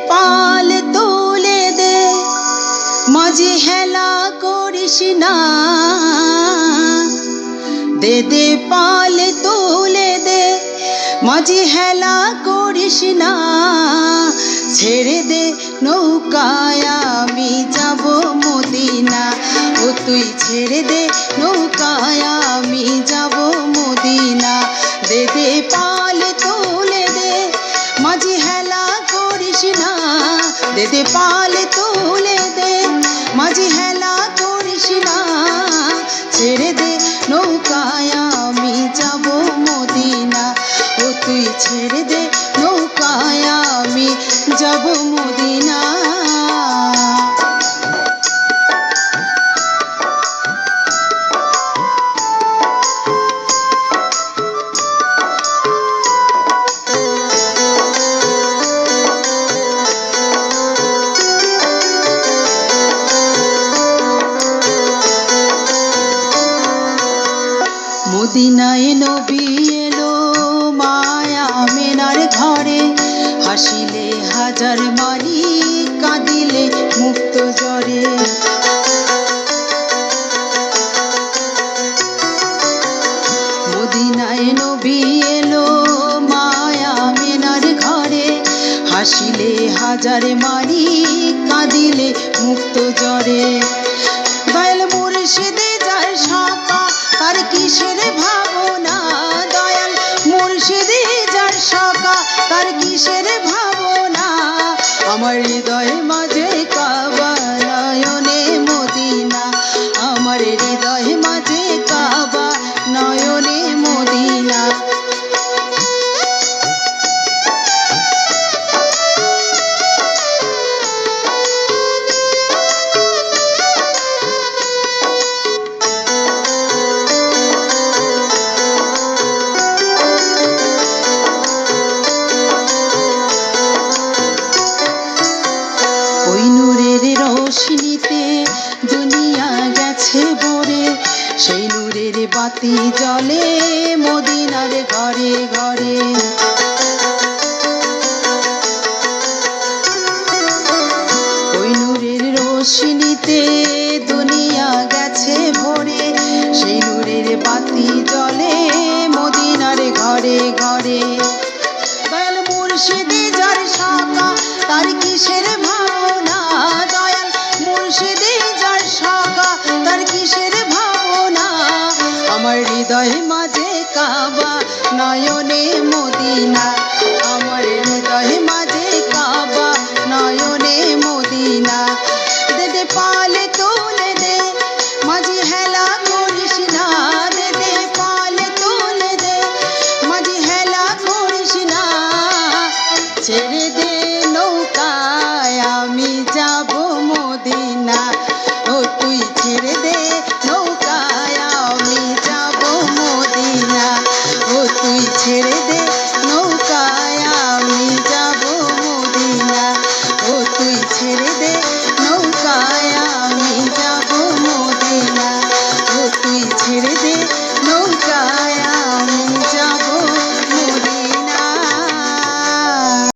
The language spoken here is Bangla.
পাল তুলে দে, মাঝে হেলা করিস না। দে দে পাল তুলে দে, মাঝে হেলা করিস না। ছেড়ে দে নৌকায় আমি যাব মদিনা, ও তুই ছেড়ে দে নৌকায় আমি যাব মদিনা। দে দে পাল তুলে দে, মাঝে হেলা করিস না। দে দে পাল তুলে দে, মাঝে হেলা করিস না। ছেড়ে দে নৌকায় আমি যাব মদিনা, ও তুই ছেড়ে দে নৌকায় আমি যাব মদিনা। মদিনায় নবী এলো মায়া মেনার ঘরে, হাসিলে হাজার মানি কাঁদিলে মুক্ত জ্বরে। মদিনায় নবী এলো মায়া মেনার ঘরে, হাসিলে হাজার মানি কাঁদিলে মুক্ত জ্বরে। দয়াল মুর্শিদে যার সাকা তার কিসের ভাবনা, দয়াল মুর্শিদে যার সাকা তার কিসের ভাবনা। আমার হৃদয় মাঝে কাবা নয়নে মদিনা, আমার হৃদয় মাঝে কাবা নয়নে মদিনা। ওই নূরের রোশনীতে দুনিয়া গেছে ভরে, সেই নূরের বাতি জ্বলে মদিনার ঘরে ঘরে। ওই নূরের রোশনীতে দুনিয়া গেছে ভরে, সেই নূরের বাতি জ্বলে মদিনার ঘরে ঘরে। দয়াল মুর্শিদে যার সাকা তার কিসের ভাবনা, দয়াল মুর্শিদে যার সাকা তার কিসের ভাবনা। আমার হৃদয় মাঝে কাবা নয়নে মদিনা, আমার হৃদয়